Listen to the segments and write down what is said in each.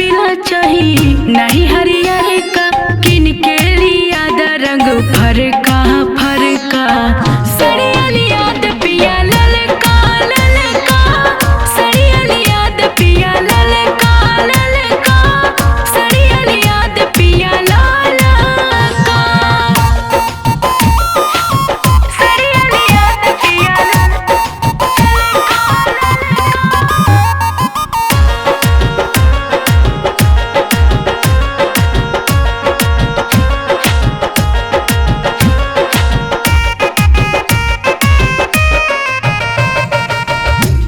पीला चाही नहीं हरियर का, किन के लिया रंग फरका फरका। सड़िया लिया पिया ललका ललका, सड़िया लिया पिया ललका ललका, सड़िया लिया पिया ललका, सड़िया लिया पिया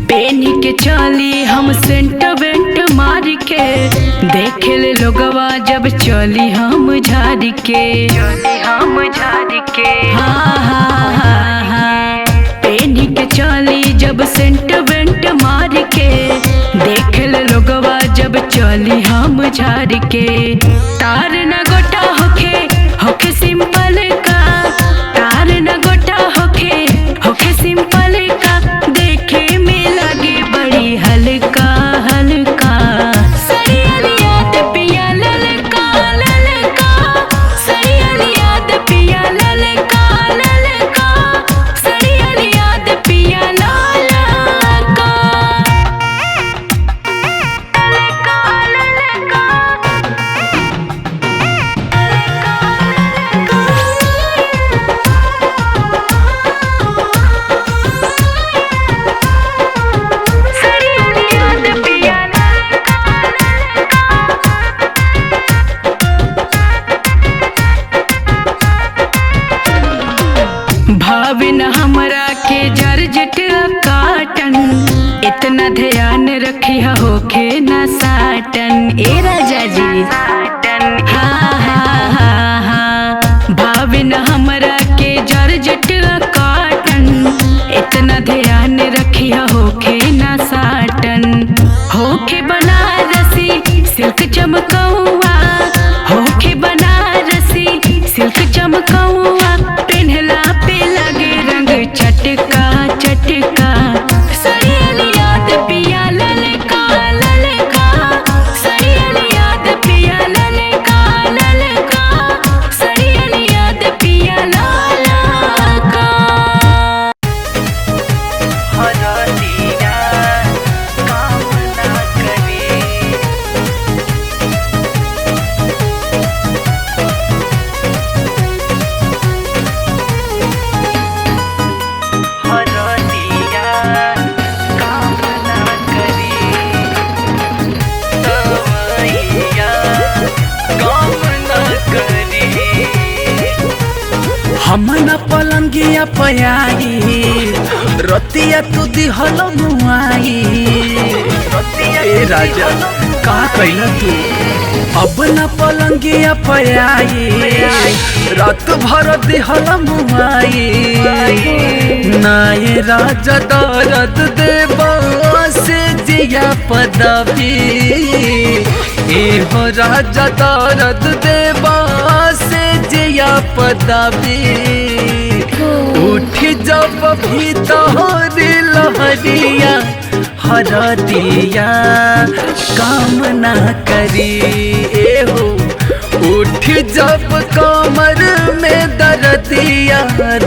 पेनी के चली हम सेंट वेंट मार के, देखे ले लोगवा जब चली हम झाड़ के, हम झाड़ के। हाँ हाँ हाँ हाँ, पेनी के चली जब सेंट वेंट मार के, देखे ले लोगवा जब चली हम झाड़ के। तार न गोटा होखे होखे सिंपल का, तार न गोटा होखे होखे सिंपल का, देखे में लगे बड़ी हल्का हल्का। सड़िया लिया पिया ललका ललका, सड़िया लिया पिया ललका ललका, सड़िया लिया पिया ललका ललका भाविन हमरा के जर्जट काटन, इतना ध्यान रखी होखे न साटन। ए राजा जी हाँ हाँ हाँ हाँ, भाविन हमरा के जर्जट काटन, इतना ध्यान रखी होखे न साटन। होखे बनारसी सिल्क चमकौआ, होखे बनारसी सिल्क चमकौआ, पेन्हला पे लगे रंग चटका चटका। सड़िया लिया पिया ललका ललका, सड़िया लिया पिया ललका ललका, सड़िया लिया पिया ललका। हरदिया काम ना करे, हरदिया काम ना करे, दवाइया काम ना करे। हम न पलंगिया पयाई, रतिया तू दिहल मुआई। ए राजा का कैला तू, अब न पलंगिया पयाई, रात भर दिहल मुआई। नाये राजा दर्द देबा से जिया पदवी, ए हो राजा दर्द देबा से जिया पदवी। उठ जब भीतर लहरिया, हरदिया काम ना करी। ए हो उठ जब कमर में दर्दिया,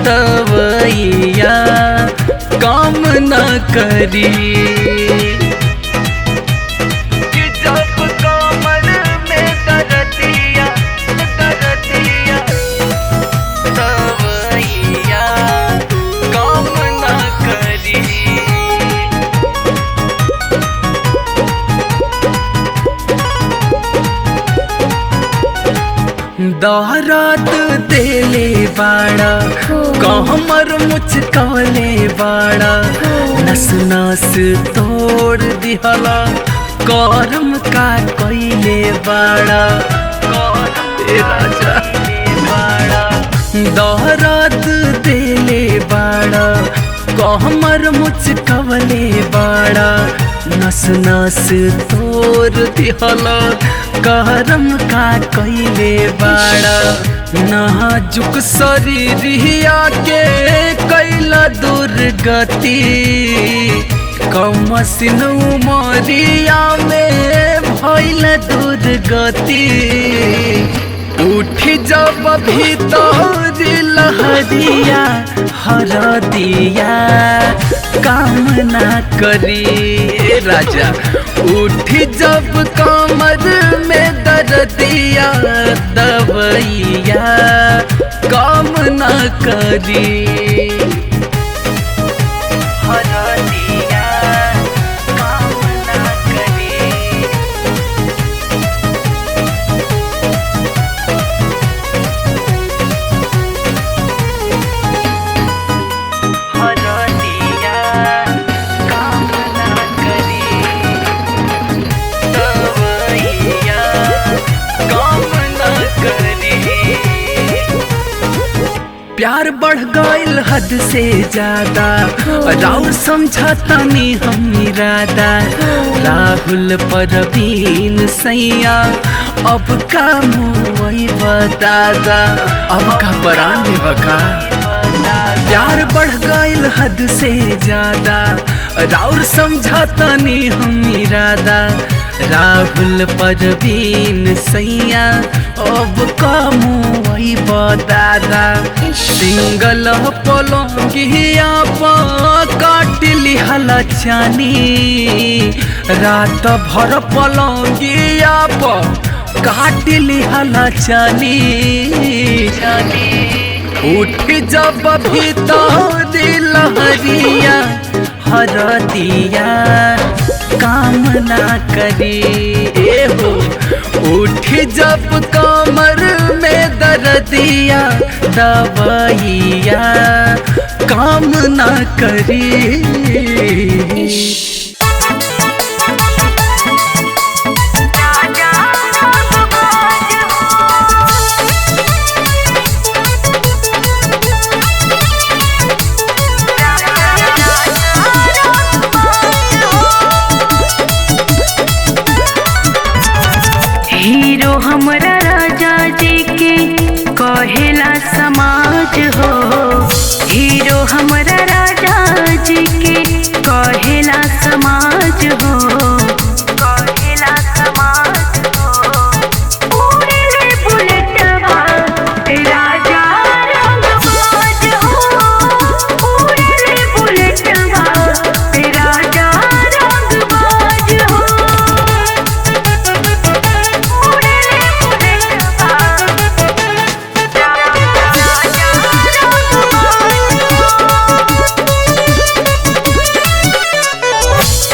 दवाइया काम ना करी। जब कमर में दर्दिया दर्दिया, दवाइया काम ना करी। दहरात देले बाड़ा, कहमर मुचकले बाड़ा, नस नस तोड़ दिहला, करम का कइले बाड़ा। ए राजा दहरात देले बाड़ा, कहमर मुचकले बाड़ा, नस नस तोड़ दिहला, करम का कइले बाड़ा। नाजुक शरीरिया के कैला दुर्गति, कमसिन उमरिया में भइल गति उठी जब भीतर लहरिया हरदिया काम ना करी राजा उठी जब कमर में दर्दिया दवैया काम ना करी हरदिया काम ना करी हरदिया काम ना करी दवैया काम ना करी प्यार बढ़ गईल हद से ज्यादा राउर समझाता नी हम इरादा राहुल परवीन सैया अब का मुई बतादा अब का परान बका प्यार बढ़ गईल हद से ज्यादा राउर समझाता नी हम इरादा राहुल परवीन सैया अब का मुई बतादा सिंगल पलंगिया काटली हला चानी रात भर पलंगिया काटली हला चानी उठ जब भीतर लहरिया हरदिया काम ना करी हो उठ जब कमर में दर्दिया दवाइया काम ना करी हीरो हमरा राजा जी के कहेला समाज हो हीरो हमरा राजा जी के कहेला समाज हो कहेला समाज हो उड़ेले बुलेटवा राजा रंगबाज हो उड़ेले बुलेटवा राजा रंगबाज हो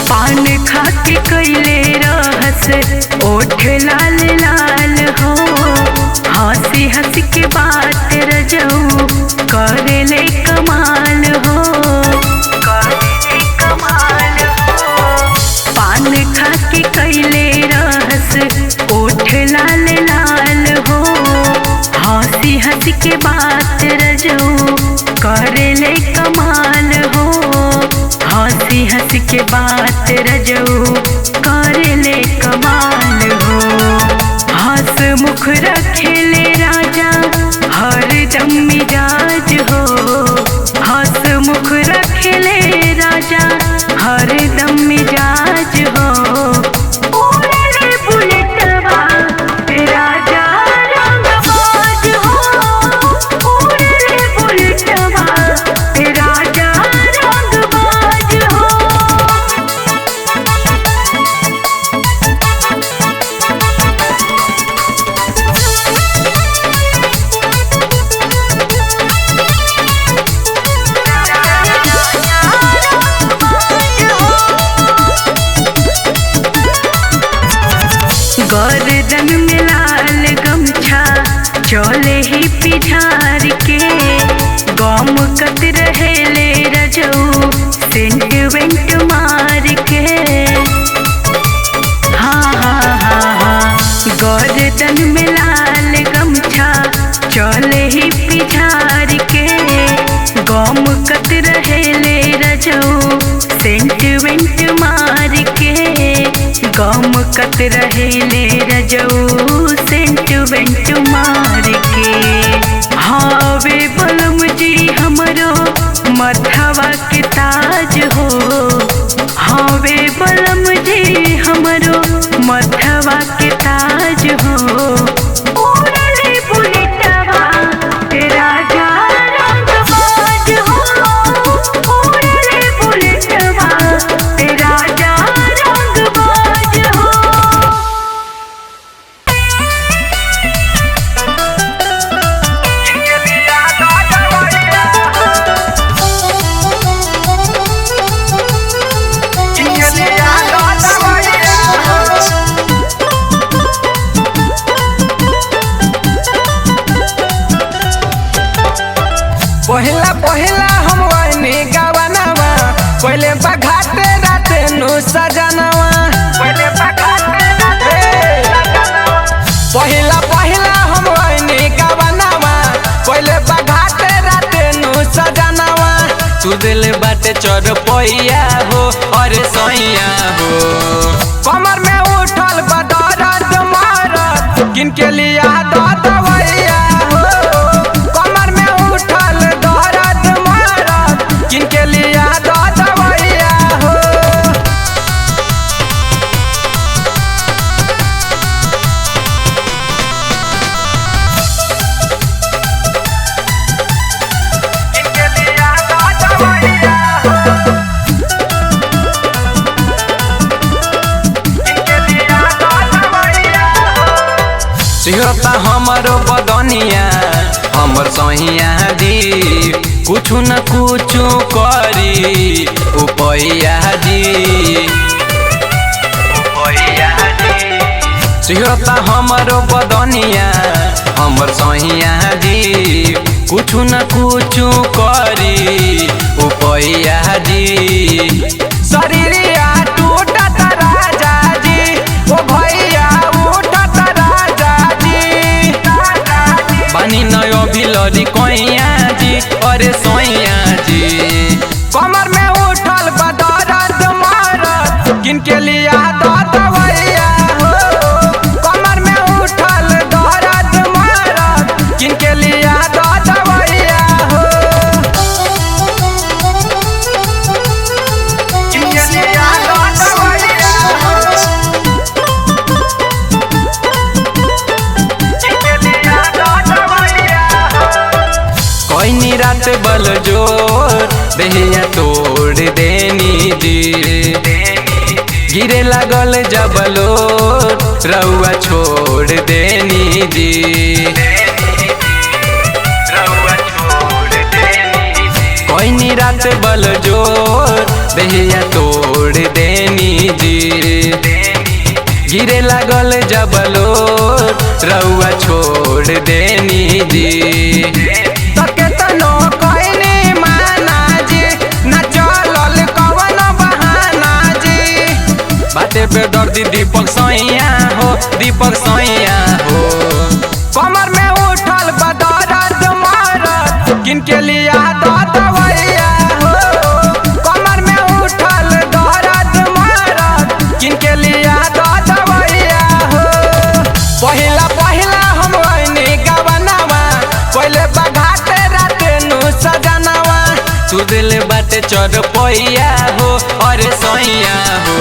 पान खा के कैले रहस ओठ लाल लाल हो हंसी हंसी के बात रजऊ करेले कमाल हो करेले कमाल हो पान खा के कैले रहस ओठ लाल लाल हो हंसी हंसी के बात रजऊ करेले कमाल हो हंसी हंसी के बात रजऊ करेले कमाल हो हंस मुख रखेले राजा हरदम मिजाज हो हंस मुख रखेले राजा हरदम मिजाज हो उड़ेले बुलेटवा राजा रंगबाज हो उड़ेले बुलेटवा राजा रंगबाज हो गर्दन में लाल गमछा चले ही पिठार के गम कत रहेले रजऊ सेंट वेंट मार के हाँ हाँ हाँ हाँ गर्दन में लाल गमछा चले ही पिठार के गम कत रहेले रजऊ सेंट वेंट मार के गम कत रहेले रजऊ सेंट वेंट मार के हावे बलम जी हमरो मथवा के ताज हो हावे बलम जी हमरो मथवा के ताज हो उड़ले बुलेटवा राजा रंगबाज हो उड़ले बुलेटवा राजा रंगबाज हो। पहिला पहिला हम वही गवनवा पहले बघाते राते नु सजनवा पहिला पहिला हम वही गवनवा पहले बघाते राते नु सजनवा तू दिल बाटे चढ़ पैया हो और सैया हो कमर में उठल बदरद मारत किनके लिया दवैया हो कमर में उठल दर्द मारत किनके लिया दवैया हो किनके लिया दवैया हो किनके लिया दवैया हो सिहरता हमारो बदनिया हमर सहिया दी कुछ न कुछ करी उपैया दी सिहरता हमारो बदनिया हमर सहिया दी कुछ न कुछ करी उपैया दी शरीरिया टूटत राजा जी ओ भैया उठत राजा जी बानी नयो भिलरी कोइया जी अरे सोइया जी कमर में उठल बदरद मारत किनके लिया दवैया हो कमर में उठल दर्द मारत किनके लिया दवैया हो किनके लिया दवैया हो किनके लिया दवैया हो कोई रात बल जोर देहिया तोड़ देनी जी गिरे लागल जबलो रउआ छोड़ देनी जी कोई रात बल जोर देहिया तोड़ देनी जी गिरे लागल जबलो रउआ छोड़ देनी जी तके तनो कोइनी माना जी न चलल कवन बहाना जी बाटे पे दर्दी दीपक सैया हो दीपक सैया हो कमर में उठल बदरद मारत किनके लिया दवैया हो कमर में उठल दर्द मारत किनके लिया दवैया हो पहिला पहिला हम वही गवनवा पहले बघाते राते नु सजनवा तू दिल बाटे चढ़ पैया हो और सैया हो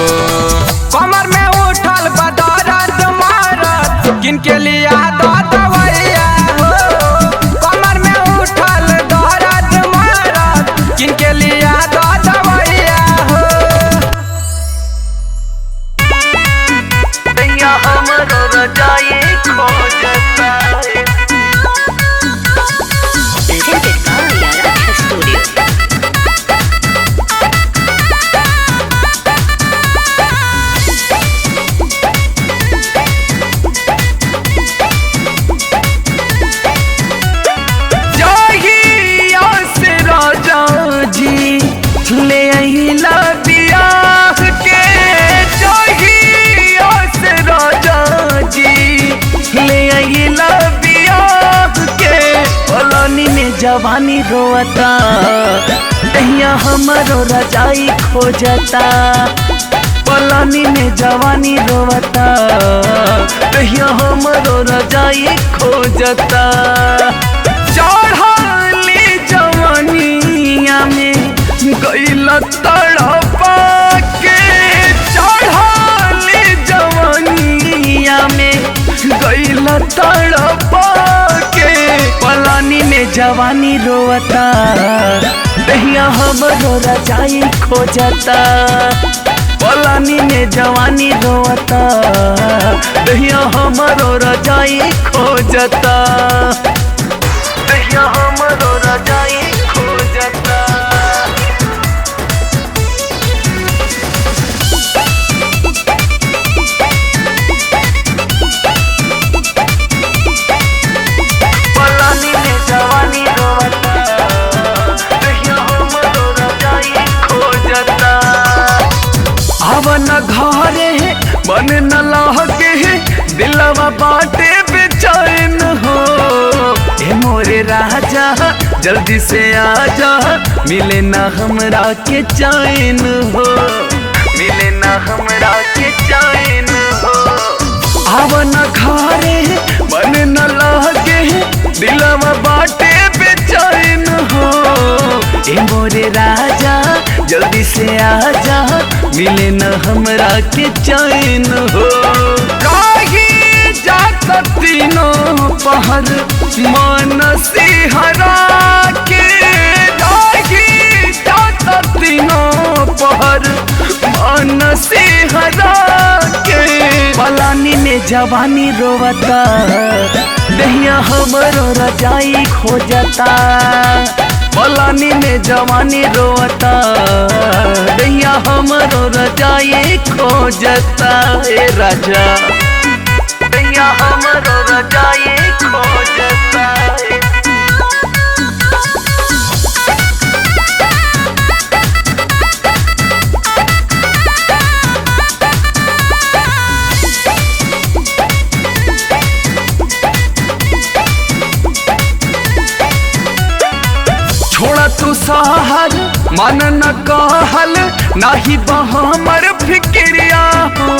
कमर में उठल बदरद मारत किनके लिया दवैया हो कमर में उठल दर्द मारत किनके लिया दवैया हो दैया हमरो रजाई खोजता जवानी रोता दहिया हमरो रजाई खोजता पलानी में जवानी रोता दहिया हमरो रजाई खोजता चढ़ले जवानिया में गइल तड़पा के चढ़ले जवानी गईला तड़पा के पलानी में जवानी रोवता दहिया हमरो रजाई खोजता पलानी में जवानी रोवता दहिया हमरो रजाई खोजता दहिया हमरो रजाई खोजता पलानी में जवानी रोवता दहिया हमरो रजाई खोजता आवन घरे मन न लहके दिलवा बाटे बेचैन हो ए मोरे राजा जल्दी से आजा मिले ना हमरा के चैन हो मिले ना हमरा के चैन हो आवन घरे मन न लहके दिलवा बाटे बेचैन हो ए मोरे राजा जल्दी से आजा मिले न हमरा के चैन हो राही जात तीनों पहर मानसी हरा के राही जात तीनों पहर मानसी हरा के पलानी में जवानी रोवता दहिया हमरो रजाई खोजता पलानी में जवानी रोवता दहिया हमरो रजाई खोजता ए राजा दहिया हमरो रजाई खोजता छोड़ा तू सहर मन न कहल नाही हमर फिक्रिया हो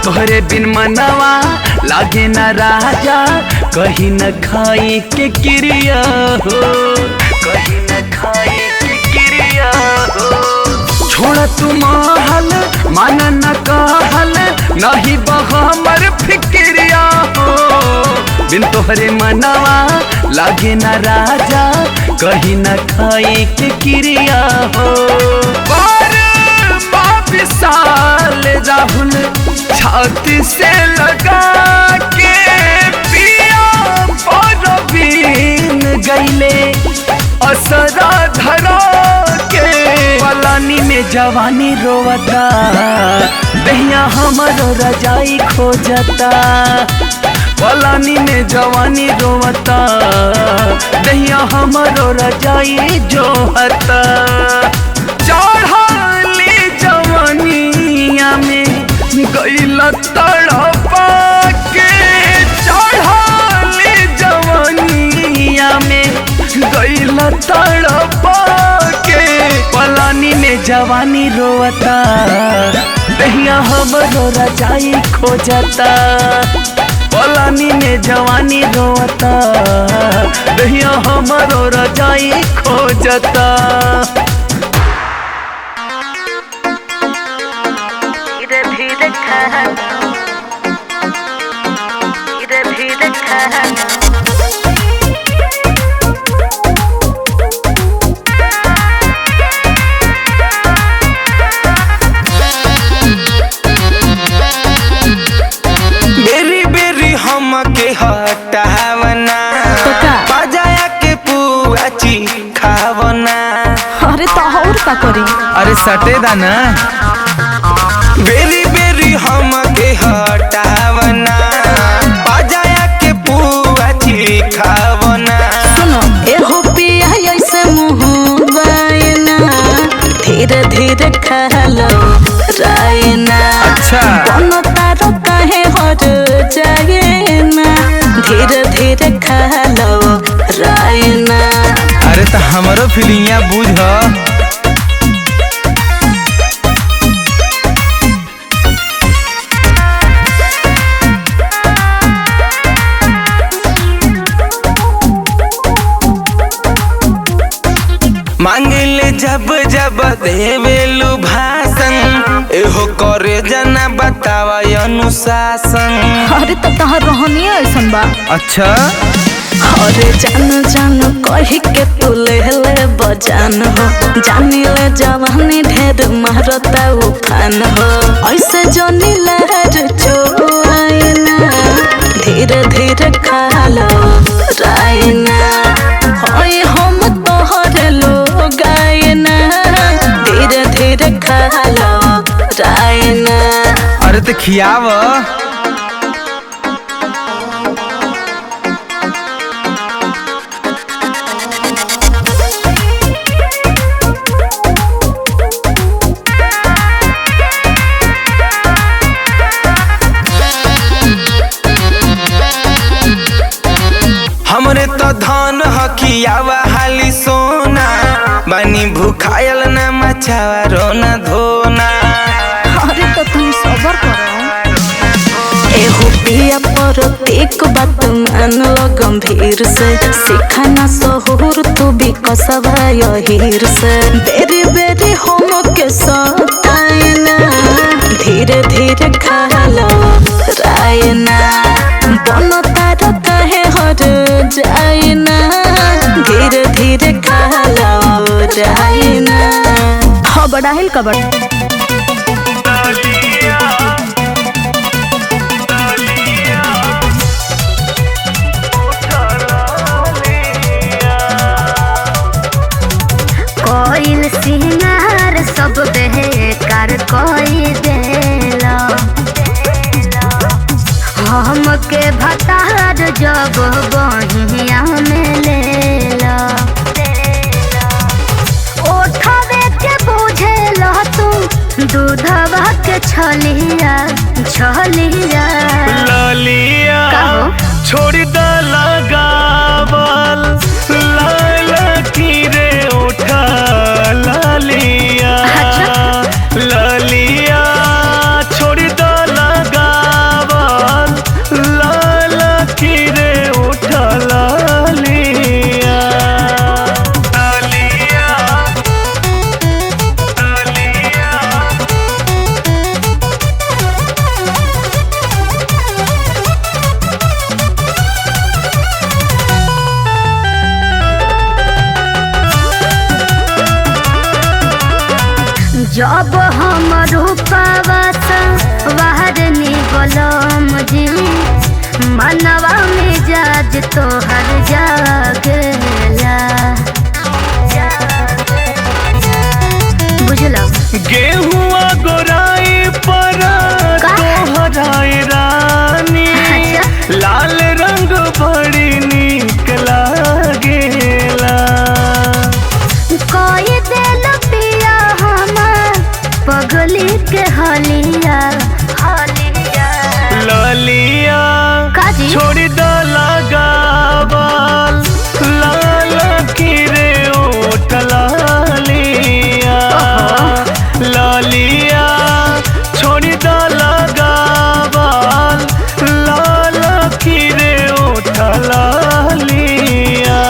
तोहरे बिन मनवा लागे न राजा कहीं न खाई के क्रिया हो कहीं न खाई के क्रिया हो छोड़ा तू महल मन न कहल नाही हमर फिक्रिया हो बिन तोहरे मनवा लागे न राजा कहीं न खाई के क्रिया हो विशाल राहुल छाती से लगा के पिया परवीन गईले असरा धरा के पलानी में जवानी रोवता दहिया हमरो रजाई खोजता पलानी में जवानी रोवता दहिया हमरो रजाई जोहता चढ़ाली जवानिया में गईला तड़पा के चढ़ाली जवानिया में गईला तड़पा के पलानी में जवानी रोवता दहिया हमरो रजाई खोजता पलानी में जवानी रोवता दहिया हमरो रजाई खोजता धीरे धीरे खाना धीरे धीरे खाना के हटावना बजाया के पुआची खावना अरे तो और का करी अरे सटे दाना बेरी बेरी हम के हटावना बजाया के पुआची खावना सुनो एहो पिया ऐसे मुँह बायना धीरे धीरे खा लो रायना अच्छा बनो तारो काहे हर जाए ना धीरे धीरे खा लो रायना अरे तो हमारो फीलिंगिया बुझ मांगले जब जब देवेलु भाषण एहो करे जना बतावा अनुशासन। अरे तो तहार रहनी ऐसन बा। अच्छा अरे जान जान कही के तू ले बजान हो, जानी ले जवानी ढेर मारता उफान हो। ऐसे जनी लहर चोआइना धीरे धीरे खा लो रायना, होय हम तोहरे लोग आइना धीरे धीरे खा लो रायना। अरे तो खियाव। हमरे तो धन हकियावा हाली सोना, बानी भूखायल ना मचावा रोना धोना। अरे तो तुम सबर करो। एहो पिया पर एक बात मान लो गंभीर से, सिखाना सहूर तू भी कसवा यहीर से। बेरी बेरी हम के सताइना धीरे धीरे खा लो रायना, बनो तारा काहे हर जाइना धीरे धीरे खा लो रायना। हाँ बड़ा हिल का बड़ा कोइल सिंगार सब बेकार कोई देला, हमके भतार जब बहिया में लेला। ओठवे के बुझेला तू दूधवा के छलिया छलिया। ललिया कहो? छोड़ द लगावल लाल की रे उठा ललिया। अच्छा। ललिया छोड़ द लगावल लाल की रे उठा ललिया। ललिया ललिया जब हम रूपवा बाहर निकलम जी, मनवा मिजाज तोहर जागेला। बुझलो? गेहुआ गोराई पर तोहराई रानी, अच्छा। लाल रंग बड़ी नीक लागेला। कोई दिल पिया हमार पगली के हलिया हलिया। ललिया काजी? छोड़ द लगावल लाल की रे ओठ ललिया। ललिया छोड़ द लगावल लाल की रे ओठ ललिया।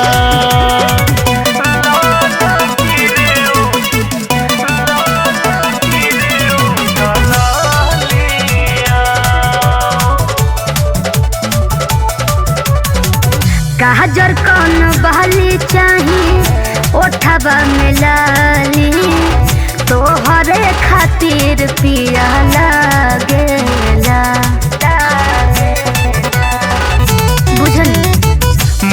काजर कौन बहली चाहिए ओठवा में लाली, तोहरे खातिर पिया लागेला। बुझनी?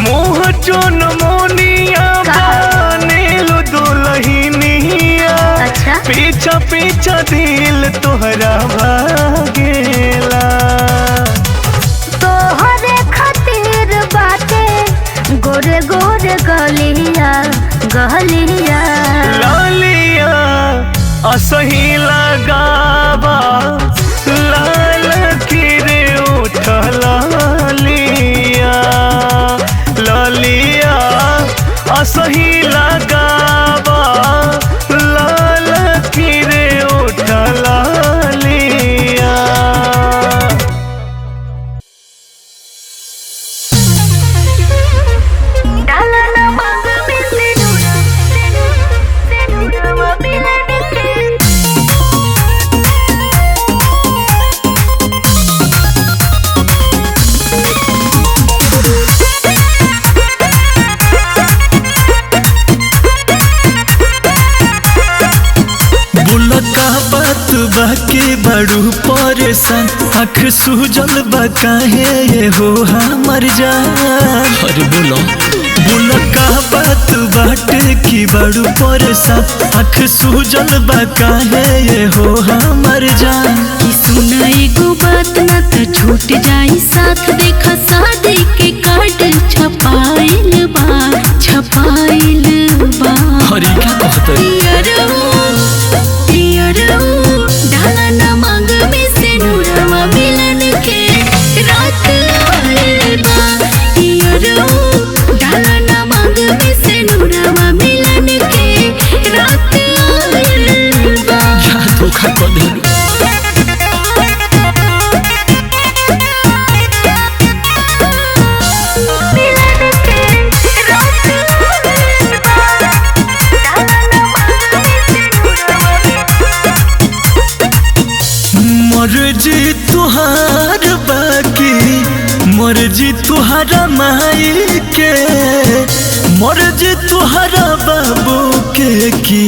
मोह चोन मोनिया बनेलु दुलहिनिया, अच्छा। पीछा पीछा दिल तोहरा भागेला। तोहरे खातिर बाटे गोरे गोरे गलिया गलिया। ललिया असही लगावा लाल की रे उठ ललिया। ललिया असही लगावा लाल की रे उठ ललिया। परेशान आँख सूजल बा काहे ये हो हमर जान। अरे बोलो बोलो का बात बाटे की बड़ू परेशान आँख सूजल बा काहे ये हो हमर जान। कि सुना एगो बात ना तो छूट जाई साथ देखा शादी के कार्ड छपाइल बा छपाइल बा। अरे क्या कहते डाला ना मांग में से नूरवा मिलन के रात आइल बा। डाला ना मांग में से नूरवा मिलन के रात आइल बा। क्या धोखा कर देलू। मर्जी तुहार बाकी मर्जी तुहारा माई के मर्जी तुहारा बाबू के की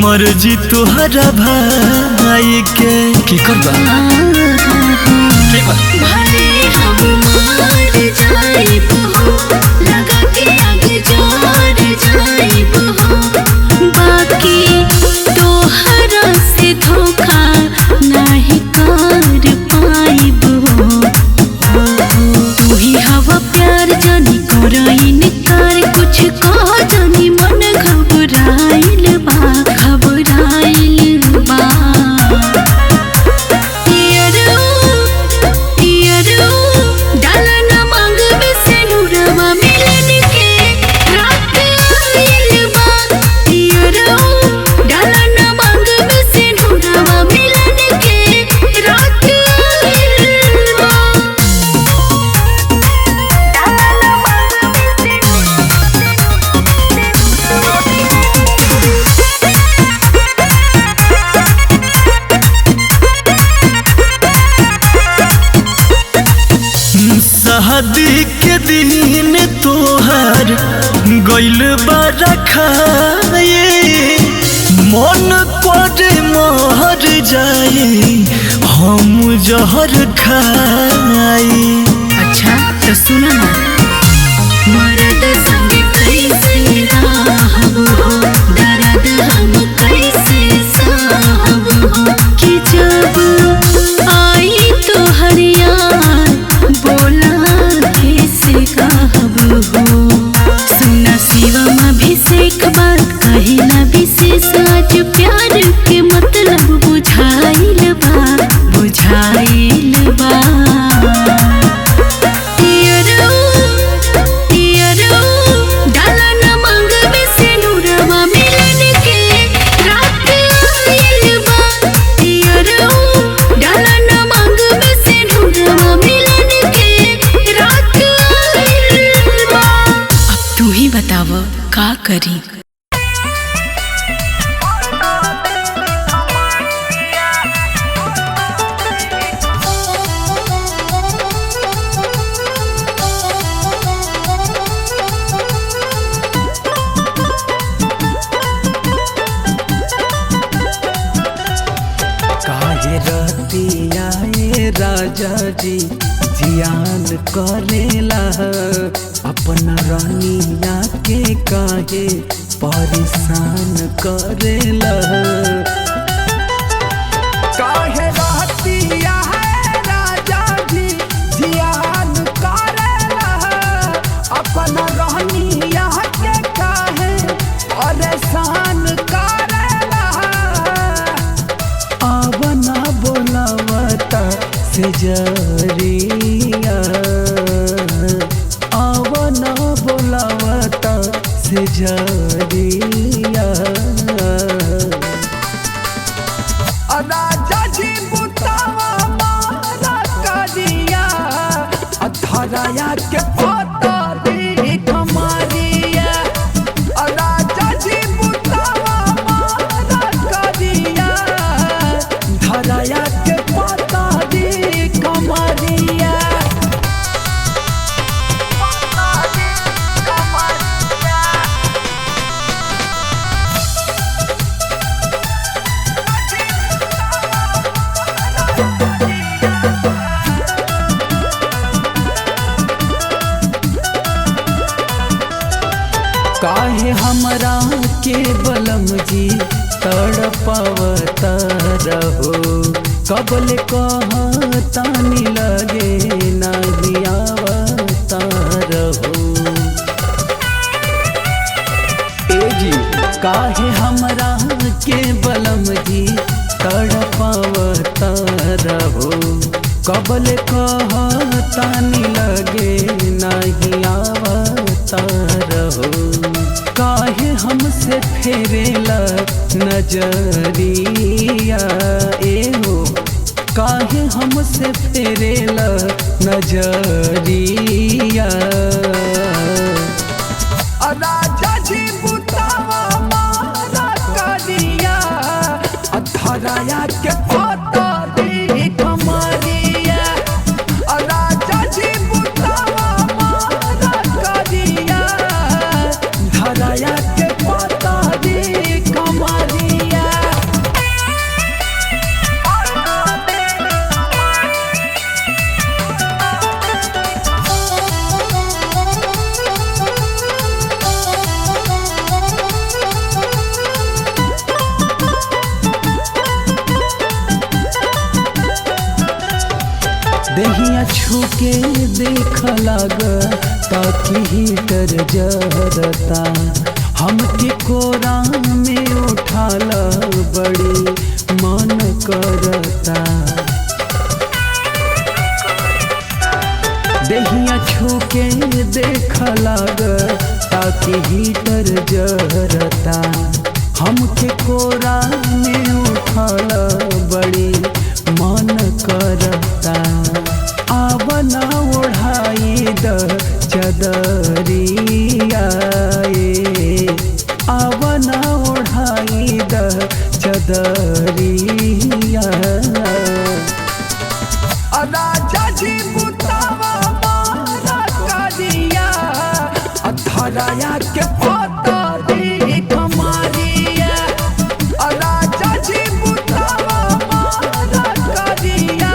मर्जी तुहारा भाई के की करबा भले हम मार जाइब हो लगा के आग जोर जाइब हो बाकी तोहरा से धोखा नहीं कर पाइब हो। तू ही हवा प्यार जानी करइन कर कुछ कह जानी मन घबराइल बा घबराइल बा। डाला ना मांग में से नूरवा मिलन के रात आइल बा। डाला ना मांग में से नूरवा मिलन के रात आइल बा। शादी के दिन तोहार गइल बारा खाए मन पर मर जाई हम जहर खाई। अच्छा तो सुनो ना मर्द संग कैसे रहब हो दर्द हम कैसे सहब हो कि जब आई तो हरियार बोला कैसे कहब हो। सुना शिवम अभिषेक बात कहिला विशेष आज प्यार के मतलब बुझाइल बा बुझाइल बा। डाला ना मांग में से नूरवा मिलन के रात आइल बा। डाला ना मांग में से नूरवा मिलन के रात आइल बा। अब तू ही बताव का करी। काहे रतिया ए राजा जी जियान करेला अपना रानिया के काहे परेशान करेला। काहे रतिया है राजा जी जियान करेला अपना रानिया के काहे परेशान करेला। आवना बोलावता से जरिया आवना बोलावता से जरिया। राजा जी बुतावा मारा करिया धराया के पता दी कमारिया। राजा जी बुतावा मारा करिया धराया के पता दी कमारिया। काहे हमरा के बलम जी तड़पावत रहो कबल कहतानी लगे नहीं आवत रहो ए जी काहे हमरा के बलम जी तड़पावत रहो कबल कहतानी लगे नहीं आवत रहो काहे हमसे फेरेला नजरिया ए हो काहे हमसे फेरेला नजरिया राजा जी बुतावा मारा करिया अथराया के पता दी कमरिया राजा जी बुतावा मारा करिया धराया के पता दी कमरिया दहिया छूके देख लग ताकि हीटर जरता हमके कोरा में उठाला बड़ी मन करता दहिया छूके देख लग ताकि हीटर जरता हमके कोरा में उठाला बड़ी मन करता आवना ओढ़ाई द चदरिया आवना ओढ़ाई द चदरिया राजा जी बुतावा मारा करिया अथराया के पता दी कमरिया राजा जी बुतावा मारा करिया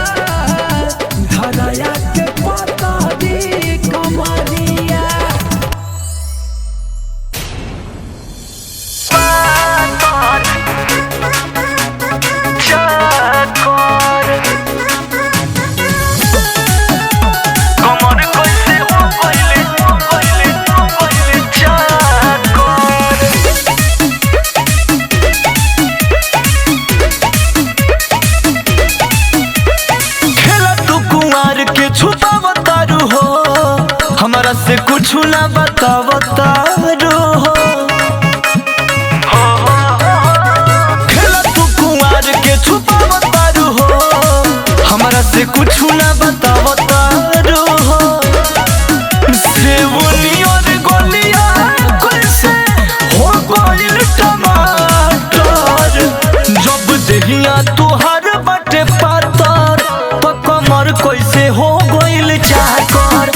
धराया के पता दी कमरिया हमरा से कुछ ना बतावतारू हो खेला तू कुंवार के छुपावतारू हो हमरा से कुछ ना बतावतारू हो सेवनी और गोलिया कैसे हो गइल टमाटर जब देहिया तुहार बटे पातर कमर कैसे हो गइल चाकर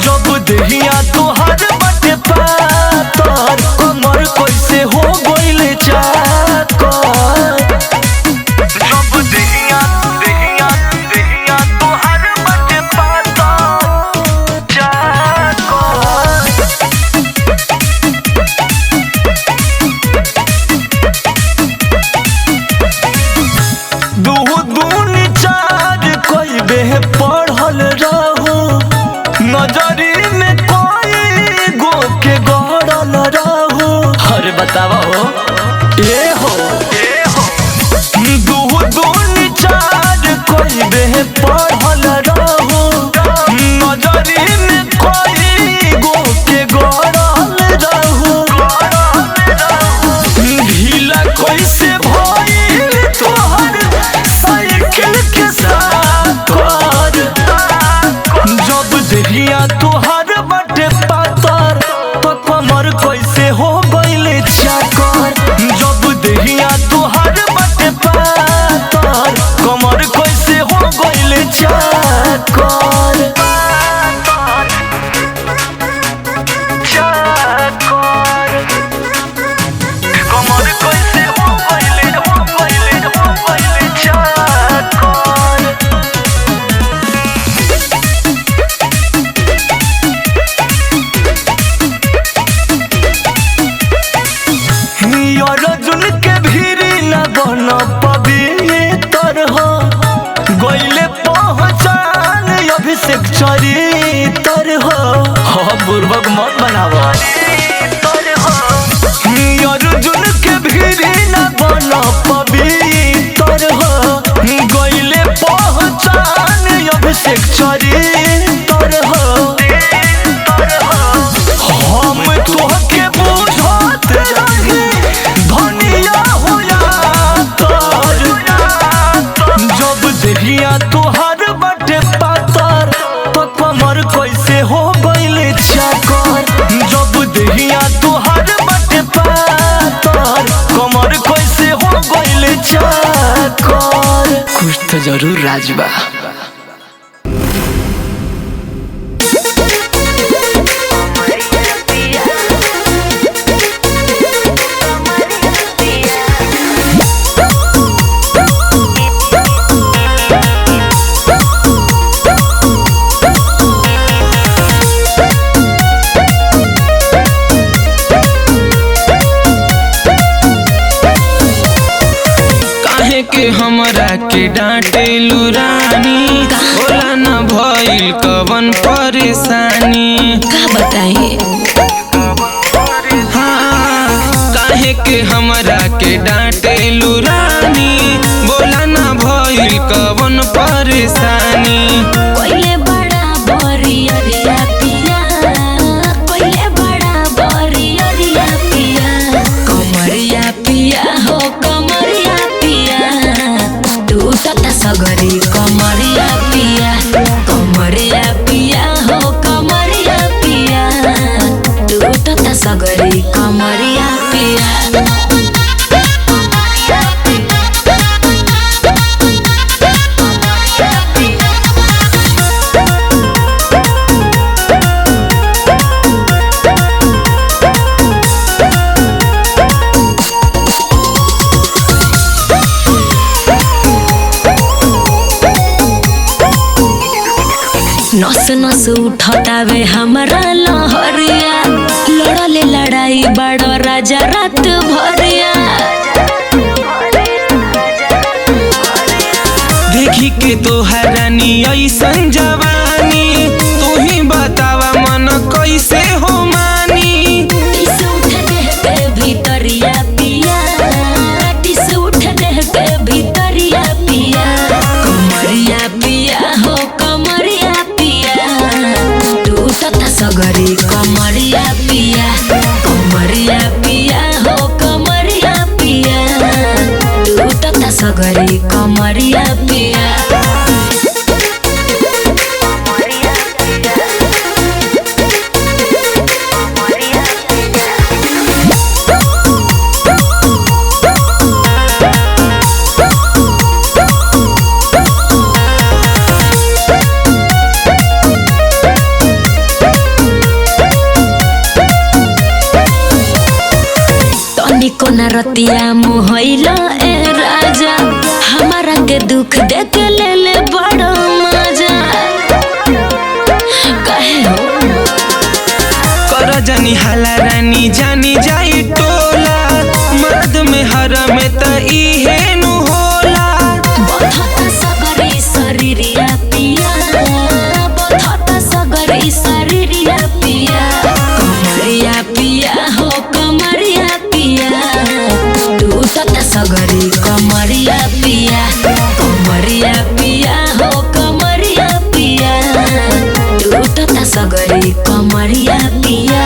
जब देहिया तुहार बटे पातर कमर कैसे हो गइल चाकर जब देहिया तुहार बटे पातर चाकर दूनी चार कोई बे पढ़ल रहू नजरी में कोई गो के गड़ल रहू अरे बतावा हो ए हो दूनी चार कोई बे पढ़ल रहू नजरी में कोई गो के गड़ल रहू ढीला कैसे भइल तोहर साइकिल के साथ कर जब देहिया तुहार बटे पातर तो कमर कैसे हो गइल चाकर जब देहिया तुहार बटे पातर कमर कैसे हो गइल चाकर कमर कैसे हो गइल चाकर दिमाग मत बनावो। अर्जुन के भीरी न बना पवित्र हो, गईले पहचान अभिषेक चरित्र हो। हम तोहके बुझत रही धनिया होया तर, जब देखिया तोहर बटे पातर तो कमर कैसे हो गईले चाकर। जब देखिया तोहर बटे पातर कमर कैसे हो गईले चाकर। कुछ तो जरूर राज बा। के हमरा के डांटेलू रानी, बोला न भइल कवन परेशानी। का बताइए हाँ, काहे के हमरा के डांटेलू रानी, बोला न भइल कवन परेशानी। कोइले बड़ा बरिया पिया, कोइले बड़ा बरिया पिया, कमरिया पिया हो कमरिया पिया, तू तता सगरी कमरिया पिया, कमरिया पिया हो कमरिया पिया, तू तता सगरी कमरिया पिया। नस नस उठतावे हमरा लहरिया, लड़ले लड़ाई बड़ो राजा रात भरिया। देखी के तोहरानी ऐसन जवानी, तू ही बतावा मन कैसे हो मानी। टिस उठ देह के भीतरिया पिया, टिस उठ देह के भीतरिया पिया, कमरिया पिया हो कमरिया पिया, तू तता सगरी कमरिया पिया, कमरिया पिया हो कमरिया पिया, तू तता सगरी कमरिया पिया। तनिको न रतिया मुहैला ए राजा, हमारा के दुख देख ले ले बड़ा मजा। कहे हो कर जानी हाला रानी जानी जाई टोला, मर्द में हर में त इहे नु होला। बधत सगरी शरीरिया पिया, बधत सगरी शरीरिया पिया, कमरिया पिया हो कमरिया पिया, तू तता सगरी कमरिया पिया, कमरिया पिया हो कमरिया पिया, तू तता सगरी कमरिया पिया।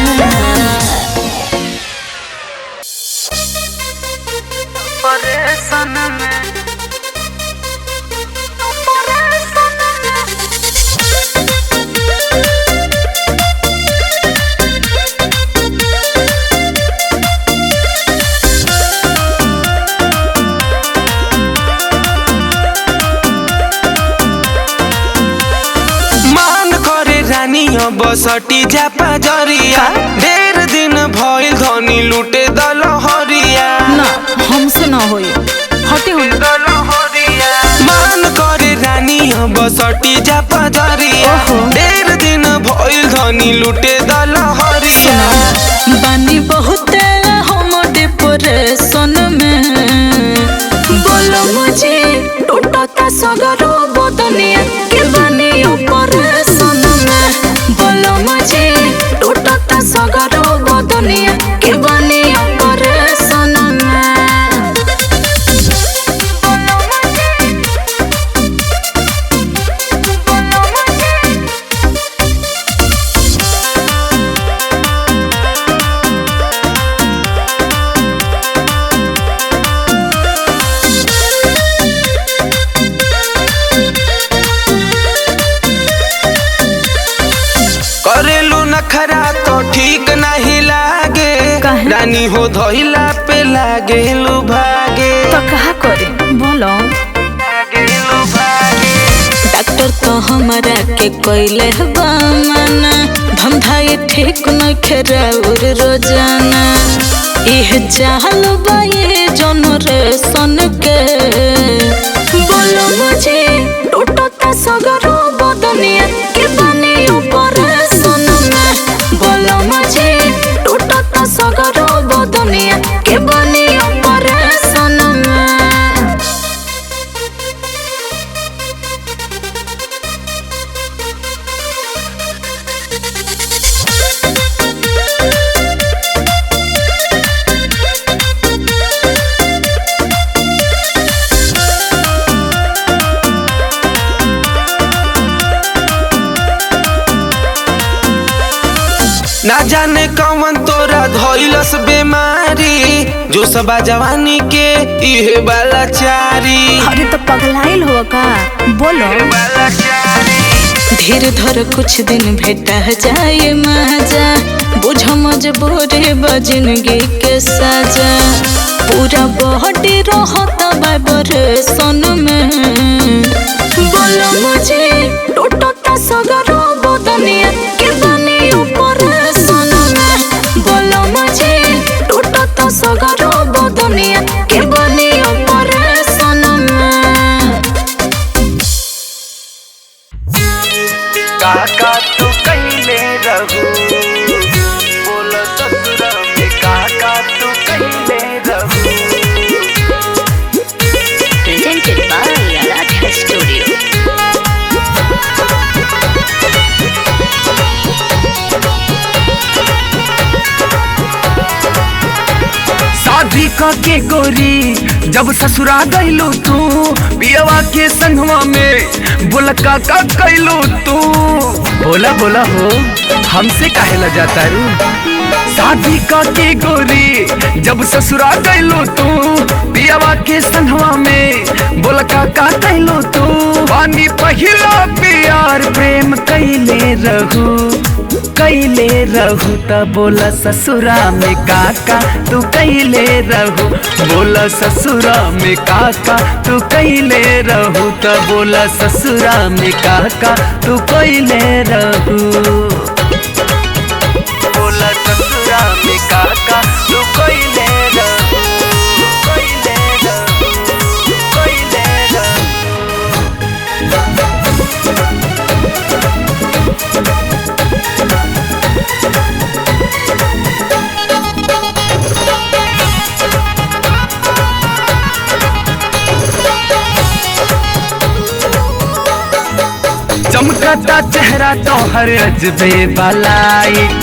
बसटी जापा जरिया, ढेर दिन भइल धनी लूटे दलहरिया। ना हमसे ना होई, हटे हो मान करे रानी बसटी जापा जरिया, ढेर दिन भइल धनी लूटे दलहरिया। बानी बहुते हम डिप्रेशन में, बोलो मुझे टूटता सगरो बदनिया के बानी ऑपरेशन में, बोलो मुझे टूटता नखरा तो ठीक नहीं लागे, काहे? रानी हो धोइला पे लागे लुभागे, तो कहा करे बोलो। डॉक्टर तो हमारा के कोइले बामना, धंधाए ठीक न खेराउर रोजाना। इह चाहल बाये जनरेशन के, बोलो मुझे टूटता सगरो बदनिया के बनी ऑपरेशन में। बोलो मुझे टूटता सगरो बदनिया के बनी ऑपरेशन में। ना जाने कौन तोरा धोइलस बीमारी, जो सबा जवानी के इहे वाला चारी। अरे तो पगलाइल हो का बोलो। धीर धर कुछ दिन भेटा जाए मजा, बुझ मजबूरी बजिनगी के सजा। पूरा बॉडी रहत वाइब्रेशन में, बोलो मुझे टूटता सगरो बदनिया के बनी ऑपरेशन में। बोलो मुझे टूटता सगरो बदनिया के बनी ऑपरेशन में। काका तू कहिले रहू, बोला ससुरा में काका तू कहिले रहू। Presented by Aradhya Studio. शादी के गोरी जब ससुरा गइलू तू, पियवा के संगवा में बोला काका कैलू तू। बोला बोला हो हमसे काहे ला जाता रू। शादी के गोरी जब ससुरा गइलू तू, पियवा के संगवा में बोला काका कैलू तू। पानी पहिला प्यार प्रेम कैले रहू त बोला ससुरा में काका तू कैले रहू। बोला ससुरा में काका तू कैले रहू त बोला ससुरा में काका तू कैले रहू। बोला ससुरा में काका तू कैले रहू, कैले रहू, कैले रहू। चमकता चेहरा तोहर अजबे लाइट,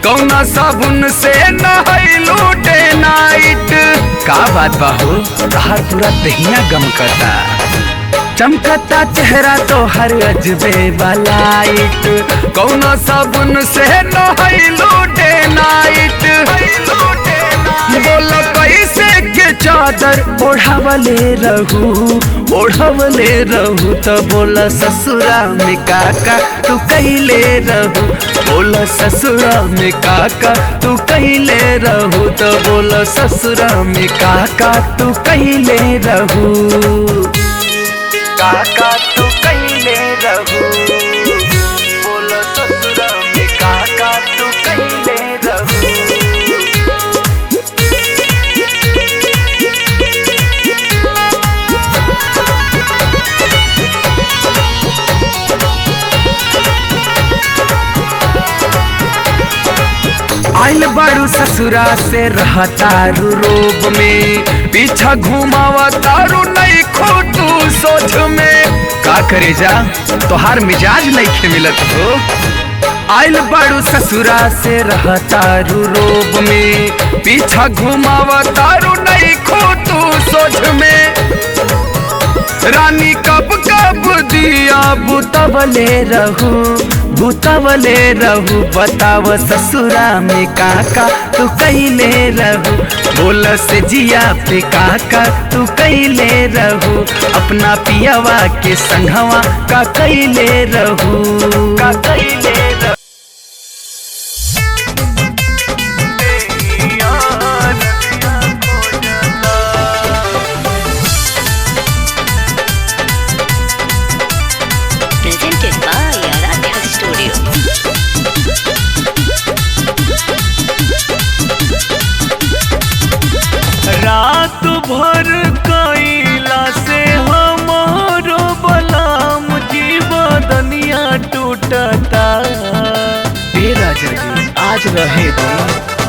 कौना साबुन से नहैलू डे नाइट। का बात बाहू तोहर पूरा दहिया गमकता। चमकता चेहरा तोहर अजबे लाइट, कौना साबुन से नहैलू डे नाइट। बोला कैसे के चादर ओढ़ावले रहू तो बोला ससुरा में काका तू कैले रहू। बोला ससुरा में काका तू कैले रहू तो बोला ससुरा में काका तू कैले रहू। काका तू कैले रहू, बोला ससुरा में काका तू कैले रहू। आइल बारू ससुरा से रहतारू रोब में, पीछा घुमावा तारू नहीं खोटू सोच में। का करे जा तोहार मिजाज नहीं खे मिलत हो। आइल बारू ससुरा से रहतारू रोब में, पीछा घुमावा तारू नहीं खोटू सोच में। रानी कब कब दिया बुतवले रहू बताव ससुरा में काका तू कैले रहू। बोल से जिया पे काका तू कैले रहू, अपना पियावा के संघवा का कैले रहू, का कैले रहू। राजा जी आज रहे दो।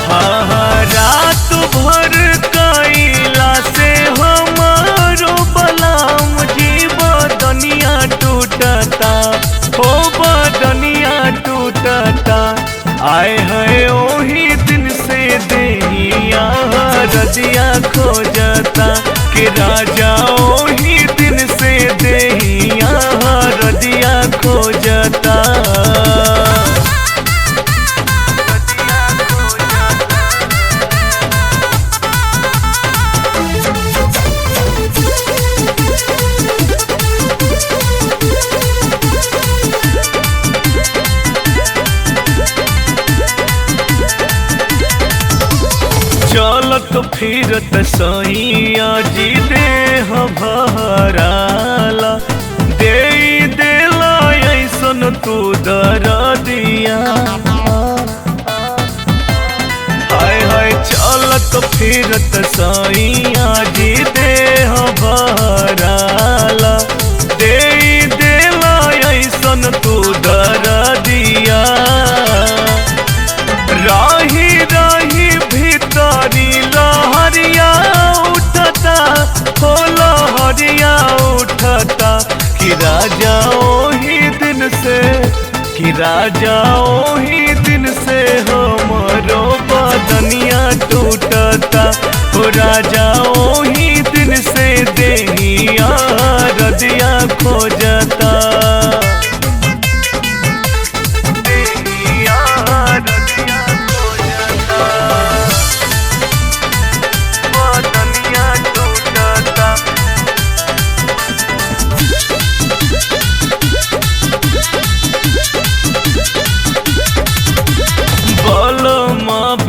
हाँ हाँ रात भर कैला से हमारो बलाम जी बदनिया टूटता हो बदनिया टूटता। आए है ओही दिन से देहिया रजिया खोजता कि राजा ओही दिन से देहिया रजिया खोजता। चलत फिरत सैया जी देह भराला दे देला ऐसन तू दरदिया। हाय हाय चलत फिरत सैया जी देह भराला दे देला ऐसन तू दरदिया। राही राही भीतरी लहरिया उठता हो लहरिया उठता कि राजा ओही दिन से कि राजा ओही दिन से हमरो बदनिया टूटता हो राजा ओही दिन से देहिया रजिया खोजता।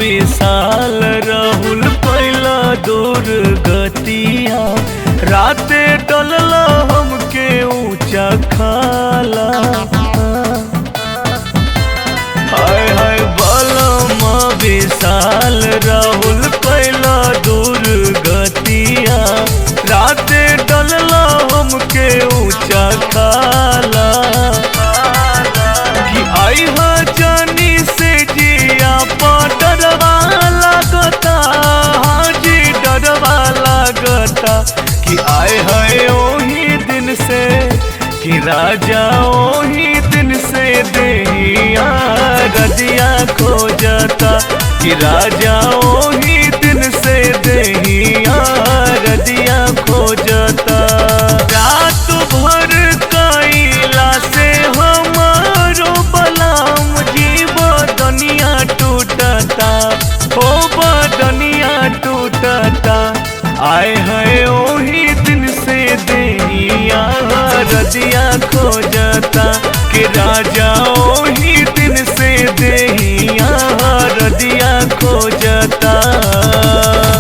विशाल राहुल पहला दूर गतिया राते डलला हमके ऊंचा खाला। हाय हाय बलमा विशाल राहुल पहला दूर गतिया राते डलला हमके ऊंचा खाला। कि आई हा जानी से जिया डरवा लगता हाँ जी डरवा लगता कि आए है ओही दिन से कि राजा ओही दिन से देहिया रजिया खोजता कि राजा ओही दिन से देहिया रजिया खोजता। रात भर कैला से हमारो बलाम जी बदनिया टूटता हो बदनिया टूटता। आए है ओही दिन से देहिया रजिया खोजता कि राजा ओही दिन से देहिया रजिया खोजता।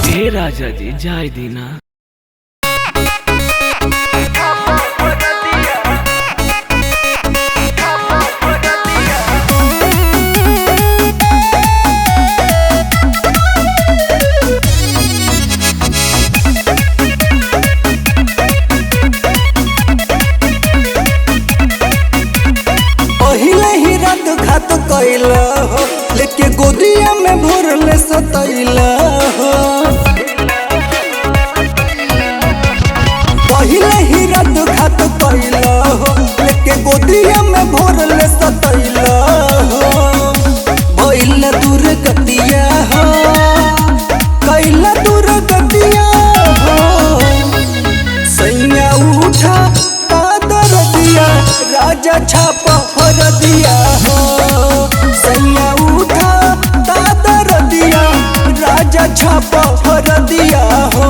हे राजा जी जाय दीना। कैला हो लेके गोदिया में भरले सतैला हो। पहिले ही रात घात कैला हो लेके गोदिया में भरले सतैला हो। भइल दूर गतिया हो कैला दूर गतिया हो। सैया उठा कादर दिया राजा छापा फर दिया हो। सैया उठा दादर दिया राजा छापा फर दिया हो।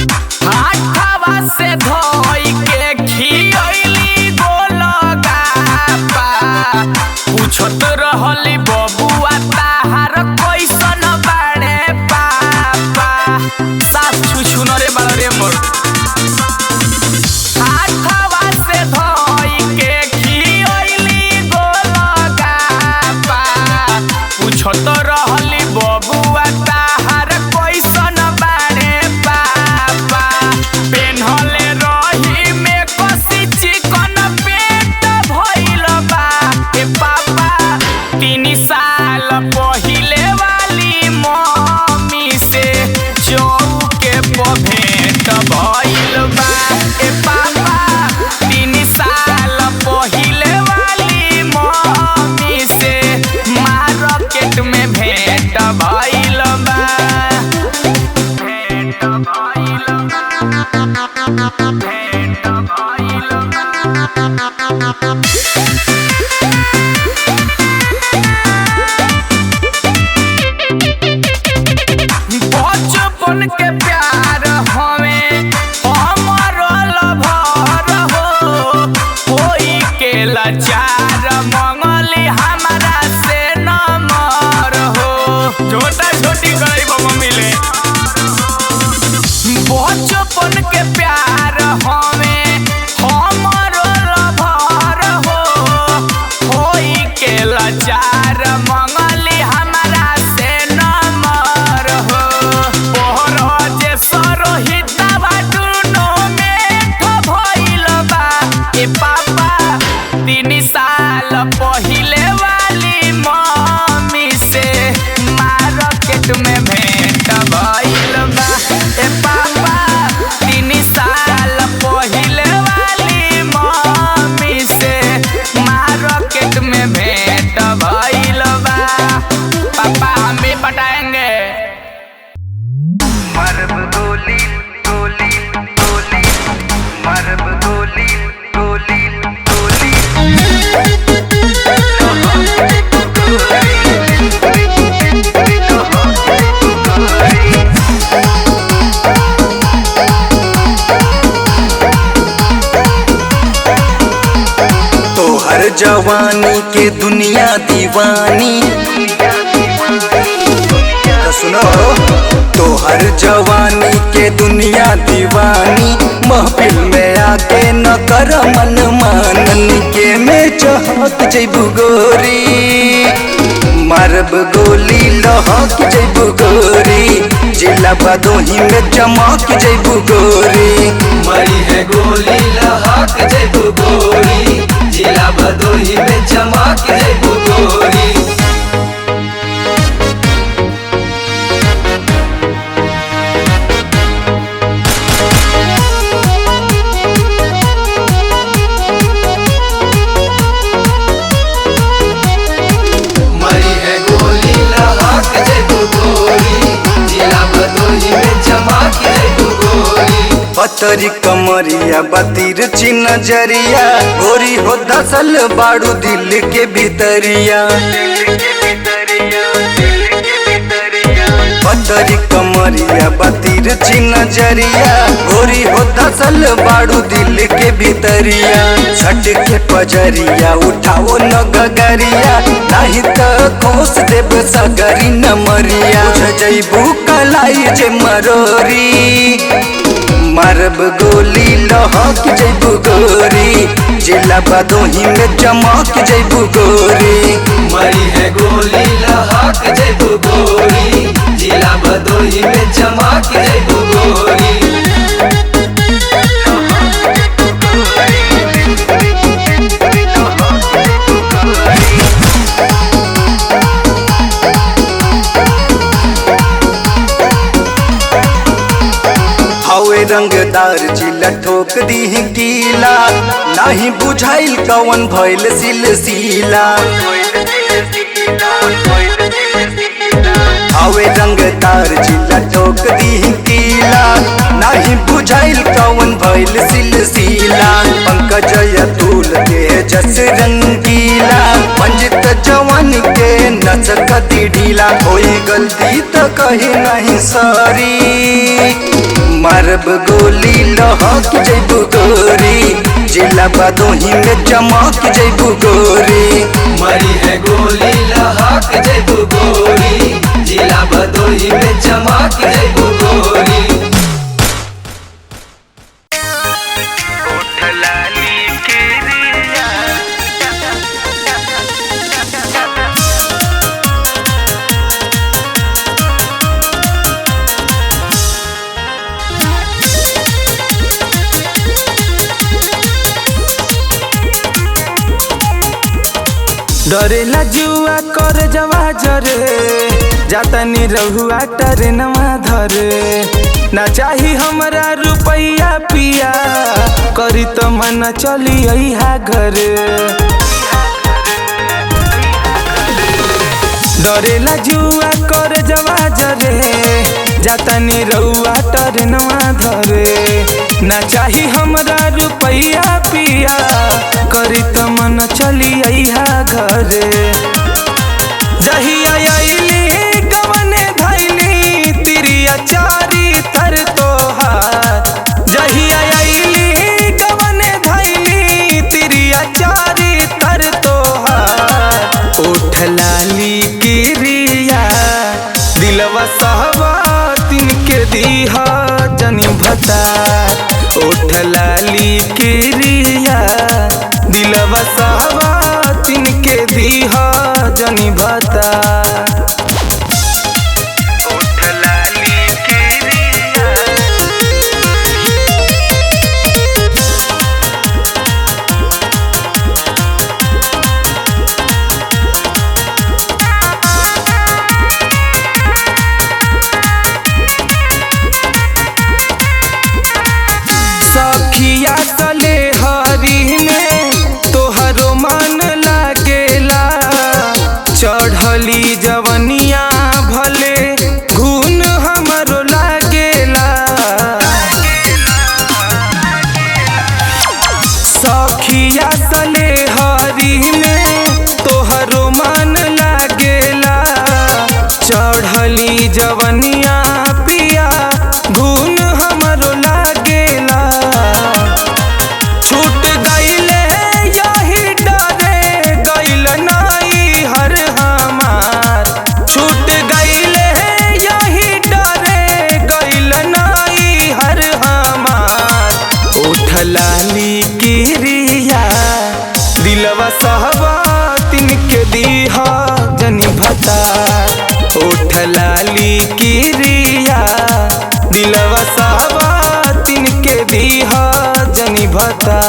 हाथवा से धोई के खियली गोलगप्पा पूछत रहली बबुआ ताहार कैसन बाड़े पापा सास छुछु न रे बाड़ रे मोर हाथवा से धोई के खियली गोलगप्पा पूछत रहली बबुआ ताहार कैसन बाड़े पापा पेन्हले रही में कसी चिकन पेट भइल बा ए पापा 3 साल पहिले वाली मम्मी से चौके पे भेंट भइल बा ए पापा 3 साल पहिले वाली मम्मी से मार्केट में भेंट भइल बा भेंट भइल बचपन के प्यार हमें हमरो लभर हो कोई के लाचार मंगली हमारा से नमर हो छोटा छोटी गई बाबा मिले बचपन के प्यार हमें हमरो लभर हो कोई के लाचार मंगली हमारा से नमर हो पोहर जे सरोहितवा दुनो में भइल बा ए पापा 3 साल पहिले वाली मम्मी से मार्केट में भेंट भइल बा ए पापा 3 साल पहिले वाली मम्मी से मार्केट में भेंट भइल बा पापा हम भी पटाएंगे मरब गोली गोली गोली मरब गोली गोली गोली तोहर जवानी के दुनिया दीवानी तो सुनो तोहर जवानी के दुनिया दीवानी महफिल में आके न कर मन मानन के में चहक जइबू गोरी मारब गोली लहक जइबू गोरी जिला बदोही में चमक जइबू गोरी मरी है गोली लहक जइबू गोरी जिला भदोही में चमक जइबू गोरी मरी है गोली लहक जइबू गोरी जिला भदोही में चमक जइबू गोरी पतरी कमरिया बतीर नजरिया गोरी हो दसल बाड़ू दिल के भीतरिया पतरी कमरिया बतीर नजरिया गोरी हो दसल बाड़ू दिल के भीतरिया सट के पजरिया उठाओ न गगरिया नहीं तो खोस देव सगरी न मरिया जइबू कलाई जे मरोरी मारब गोली लहक जइबू गोरी जिला बदोही में चमक जइबू गोरी मरी है गोली लहक जइबू गोरी जिला भदोही में चमक जइबू गोरी हवे रंगदार जिला ठोक दी कीला नहीं बुझाइल कवन भइल सिलसिला हवे रंगदार जिला ठोक दी कीला नहीं बुझाइल कौन भइल सिलसिला पंकज अतुल के जस रंगीला मंजित जवान के नचक ढीला कोई गलती तो कही नहीं सॉरी मारब गोली लहक जैबू गोरी जिला बदोही में चमक जैबू गोरी मरी है गोली लहक जैबू गोरी जिला भदोही में चमक जैबू गोरी डरेला जुआ कर जवा जरे जाता नी रहुआ टरेनवा धरे ना चाही हमरा रुपैया पिया करी तो मन चली अइहा घरे डरेला जुआ कर जवा जरे जाता नी रहुआ टरेनवा धरे ना चाही हमरा रुपैया पिया करी तो मन चली अइहा घरे जहिया अइली गवने धैली तिरिया चारी तर तोहार जहिया अइली गवने धैली तिरिया चारी तर तोहार ओठ लाली किरिया दिलवा सहबा तिनके दीहा जनी भता ओठ लाली किरिया दिलवा सहबा तिनके दीहा जनी भता ओठ लाली किरिया सखिया तले हरी में तोहरो मन लागेला चढ़ली जवनिया भले घून हमरो लागेला सखिया तले हरी में तोहरो मन लागेला चढ़ली जवनिया पिया घून हमरो लागेला छूट गईले यही डरे गईल नाई हर हमार छूट गईले यही डरे गईल नाई हर हमार ओठ लाली किरिया दिलवा सहबा तिनके दीहा जनी भता ओठ लाली किरिया दिलवा सहबा तिनके दीहा जनी भता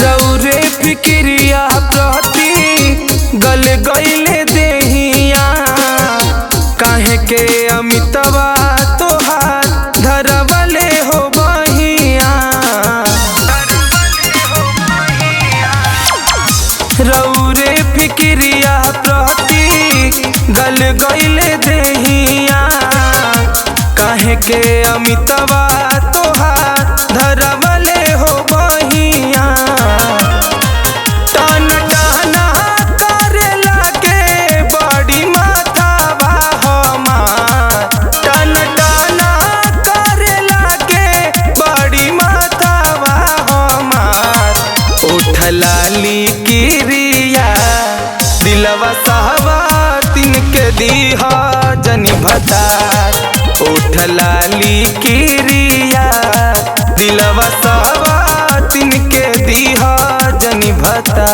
रौरे फिक्रिया प्रति गल गईले देहिया काहे के अमितवा तोहार धरवले हो बहिया रौरे फिक्रिया प्रति गल गईले देहिया काहे के अमितवा तोहार धरवले हो बहिया टन टना करे लागे बड़ी माथावा हमार टन टना करे लागे बड़ी माथावा हमार ओठ लाली किरिया दिलवा सहबा तिनके दीहा जनी भता ओठ लाली किरिया दिलवा सहबा तिनके दीहा जनी भता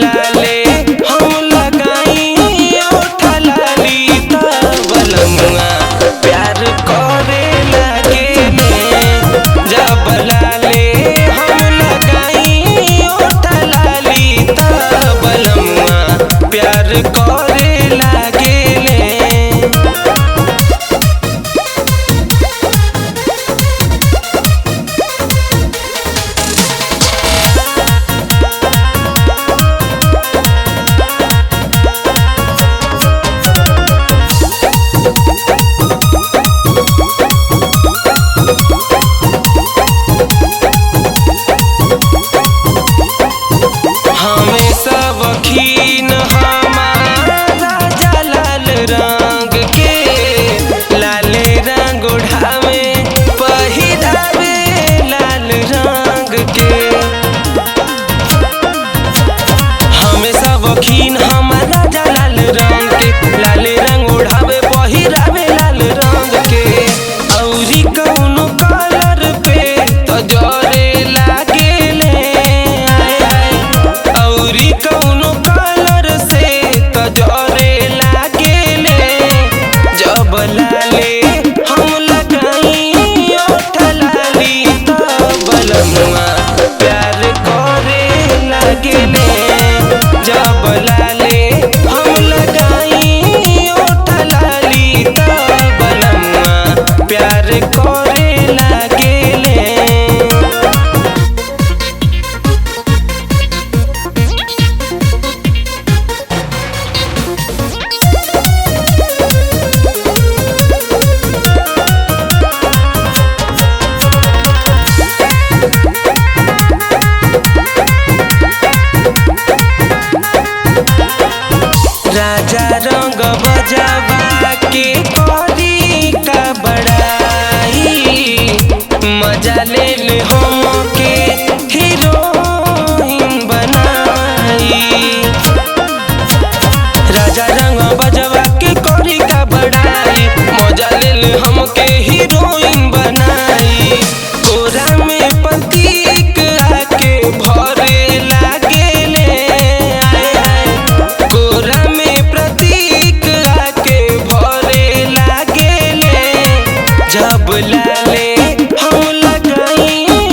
लाले हम लगाई ओठ लाली तब बलमुआ प्यार करे लागेले जब लाले हम लगाई ओठ लाली तब बलमुआ प्यार करे लागेले। हमें सब खीन हमारा जलाल रंग के लाले रंग उठावे पहिरावे लाल रंग के। हमें सब खीन हमारा जलाल रंग के लाले रंग उठावे पहिरावे लाल रंग के। औरी कौनो कलर पे तो जरे लागेले औरी कौनो कलर से तजरे लागेले जब लाले हम लगाई ओठ लाली तब बलमुआ प्यार करे लागेले जब लाले हम लगाई ओठ लाली तब बलमुआ प्यार करे लागेले। राजा रंग बजावा के करी का बड़ाई मजा ले ले हम के हीरोइन बनाई। राजा रंग बजावा के करी का बड़ाई मजा ले ले हम के हीरोइन बनाई। कोरा में प्रतीक आके भरे लागेले कोरा में प्रतीक आके भरे लागेले जब लाले हम लगाई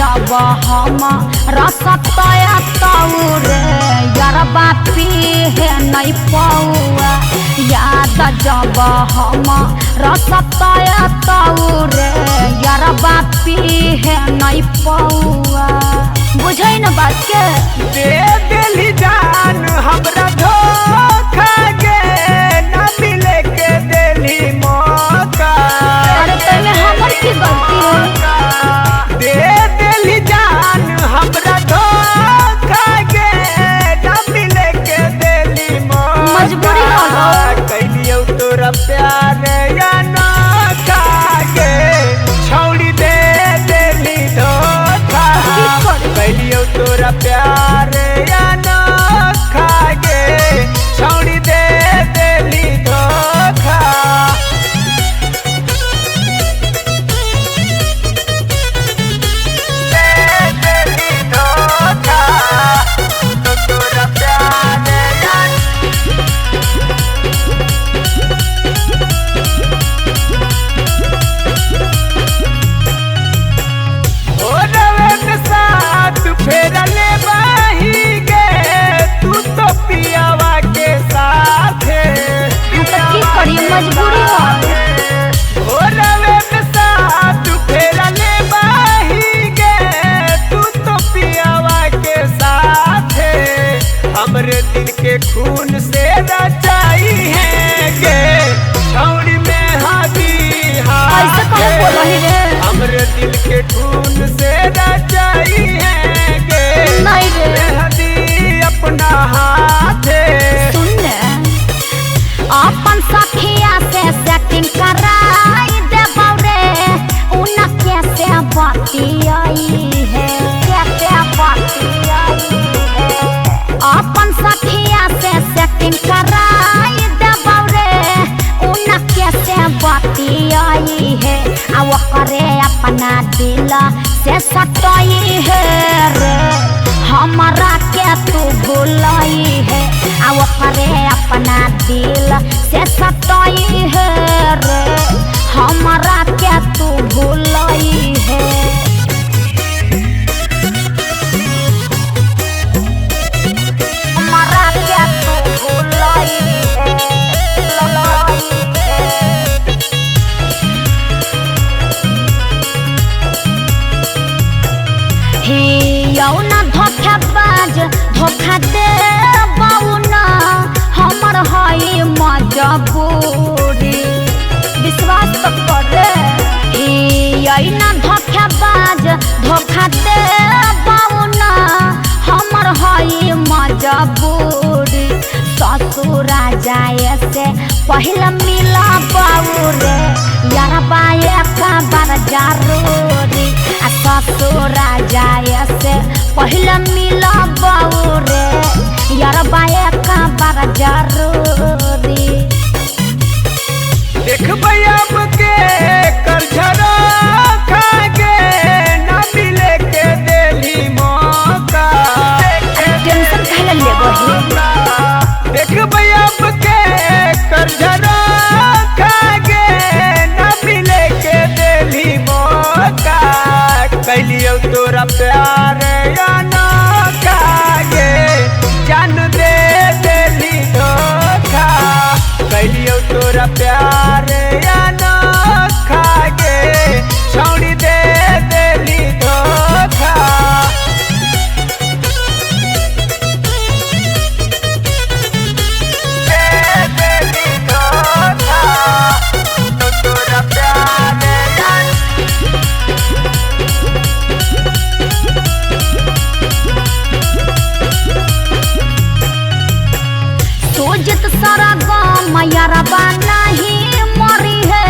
जब हम रसतया तौरे यरबा पीहे नहीं पौआ याद जब हम रसतया तौरे यरबा पीहे नहीं पौआ बुझै न बात के दे दिली जान हमरा धोखा गे न मिले के दिली मौका। अरे तने हमर की गलती है दे दिली जान हमरा धोखा गे न मिले के दिली मौका। मजबूरी हो कैलियो तोरा प्यार या ना कागे छौड़ी दे दिली धोखा। कैलियो तोरा प्यार या ना खागे छौड़ी दे दिली धोखा। दे दिली धोखा तोरा प्यार या ओ रवे के साथ फेरले बाही गे तू तो पियावा के साथ तो की करी मजबूरी हो ओ रवे के साथ फेरले बाही गे तू तो पियावा के साथ हमरे दिल के खून से रचाई है गे छौड़ी में हादी ऐसे कहे बोलही रे हमरे दिल के खून से रचाई है गे नहीं रे मेहंदी अपना हाथे। सुन अपन सखिया से सेटिंग कराई देबौ रे उन कैसे बतियाई है कैसे बतियाई है अपन सखिया से सेटिंग कराई देबौ रे उन कैसे बतियाई है आ ओकरे अपना दिल से सटई है रे हमरा के तू भुलाई है आ ओकरे अपना दिल से सटई है रे हमरा के तू भुलाई है हमरा के तू भुलाई है ललाई है हे यौना धोखेबाज धोखा दे बौना हमर हई मजबूरी विश्वास तो करे हे यौना धोखेबाज धोखा दे बौना हमर हई मजबूरी ससुरा जाए से पहले मिला बाबूरे यारबा एक बार जरूरी आ ससुरा जाए से पहले मिला बाबूरे यारबा एक बार जरूरी देखबै अब के करझरा खागे ना मिले के दिली मौका। टेंशन काहे लेबो हे देखबै अब के करझरा खागे ना मिले के दिली मौका। कैलियो तोरा प्यार या ना खागे जान दे दिली धोखा। कैलियो तोरा प्यार या ना खागे छौड़ी दे दिली धोखा। दे दिली धोखा तोरा प्यार या सोजत सारा गाँव यारबा नहीं मरी है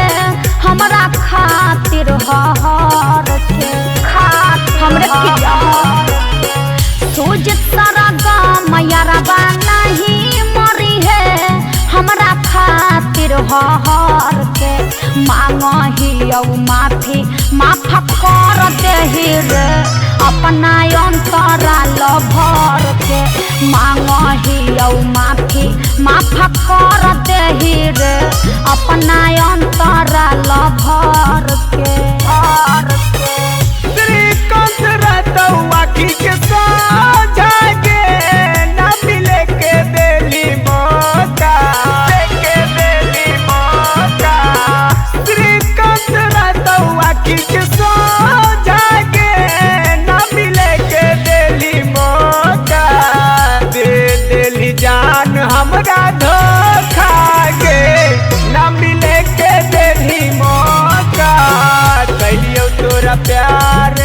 हमरा खातिर हर के हमरे सोजत सारा गाँव यारबा नहीं मरी है हमरा खातिर हर के मांगही माफी माफ कर देही रे अपना अंतराल भर के मांगही माफी माफ कर देही रे अपना अंतराल भर के श्रीकांत रहता आखी के साझा के ना मिले के देली मौका के देली मौका श्रीकांत रहता आखी के साझा के ना मिले के देली मौका दे देली जान हमरा धोखा के ना मिले के देली मौका कैलियो तोरा प्यार